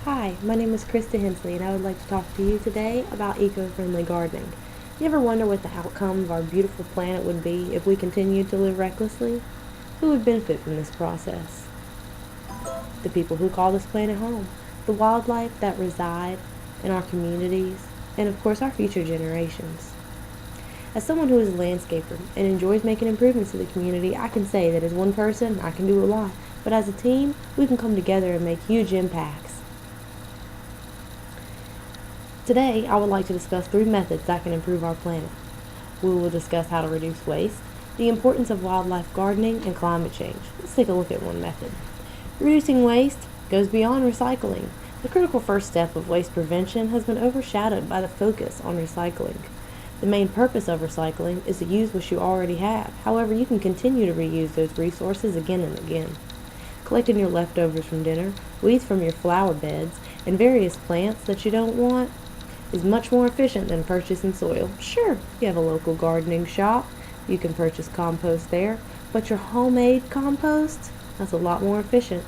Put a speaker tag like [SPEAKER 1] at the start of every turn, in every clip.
[SPEAKER 1] Hi, my name is Krista Hensley and I would like to talk to you today about eco-friendly gardening. You ever wonder what the outcome of our beautiful planet would be if we continued to live recklessly? Who would benefit from this process? The people who call this planet home, the wildlife that reside in our communities, and of course our future generations. As someone who is a landscaper and enjoys making improvements to the community, I can say that as one person I can do a lot, but as a team we can come together and make huge impacts. Today, I would like to discuss 3 methods that can improve our planet. We will discuss how to reduce waste, the importance of wildlife gardening, and climate change. Let's take a look at one method. Reducing waste goes beyond recycling. The critical first step of waste prevention has been overshadowed by the focus on recycling. The main purpose of recycling is to use what you already have. However, you can continue to reuse those resources again and again. Collecting your leftovers from dinner, weeds from your flower beds, and various plants that you don't want is much more efficient than purchasing soil. Sure, you have a local gardening shop, you can purchase compost there, but your homemade compost, that's a lot more efficient.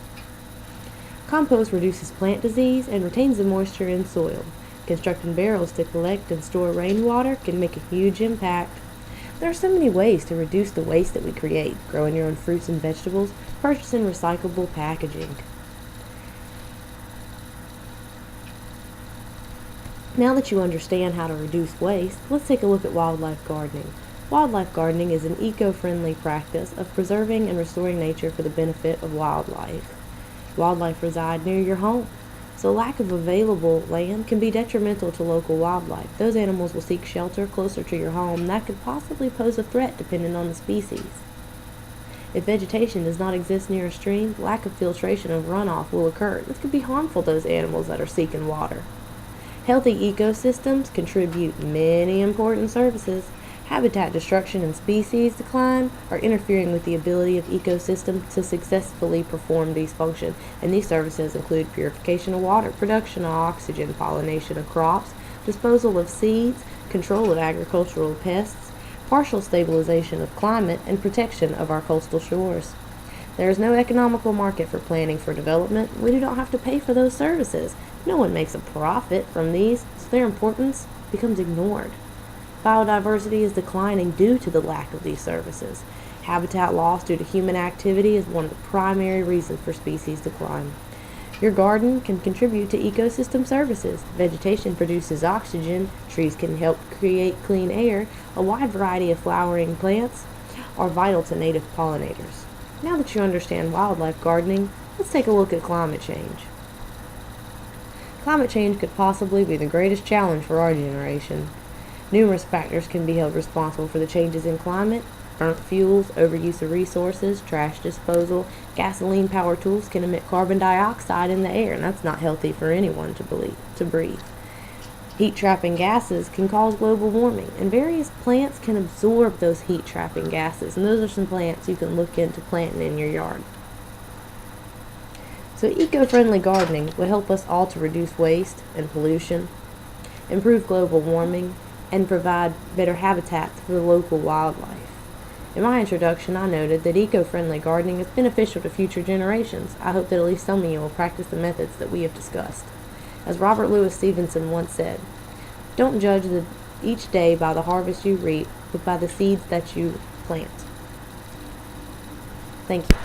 [SPEAKER 1] Compost reduces plant disease and retains the moisture in soil. Constructing barrels to collect and store rainwater can make a huge impact. There are so many ways to reduce the waste that we create: growing your own fruits and vegetables, purchasing recyclable packaging. Now that you understand how to reduce waste, let's take a look at wildlife gardening. Wildlife gardening is an eco-friendly practice of preserving and restoring nature for the benefit of wildlife. Wildlife reside near your home, so lack of available land can be detrimental to local wildlife. Those animals will seek shelter closer to your home that could possibly pose a threat depending on the species. If vegetation does not exist near a stream, lack of filtration of runoff will occur. This could be harmful to those animals that are seeking water. Healthy ecosystems contribute many important services. Habitat destruction and species decline are interfering with the ability of ecosystems to successfully perform these functions, and these services include purification of water, production of oxygen, pollination of crops, disposal of seeds, control of agricultural pests, partial stabilization of climate, and protection of our coastal shores. There is no economical market for planning for development. We do not have to pay for those services. No one makes a profit from these, so their importance becomes ignored. Biodiversity is declining due to the lack of these services. Habitat loss due to human activity is one of the primary reasons for species decline. Your garden can contribute to ecosystem services. Vegetation produces oxygen, trees can help create clean air, a wide variety of flowering plants are vital to native pollinators. Now that you understand wildlife gardening, let's take a look at climate change. Climate change could possibly be the greatest challenge for our generation. Numerous factors can be held responsible for the changes in climate. Burnt fuels, overuse of resources, trash disposal, gasoline-powered tools can emit carbon dioxide in the air, and that's not healthy for anyone to breathe. Heat-trapping gases can cause global warming, and various plants can absorb those heat-trapping gases, and those are some plants you can look into planting in your yard. So eco-friendly gardening will help us all to reduce waste and pollution, improve global warming, and provide better habitats for the local wildlife. In my introduction, I noted that eco-friendly gardening is beneficial to future generations. I hope that at least some of you will practice the methods that we have discussed. As Robert Louis Stevenson once said, "Don't judge each day by the harvest you reap, but by the seeds that you plant." Thank you.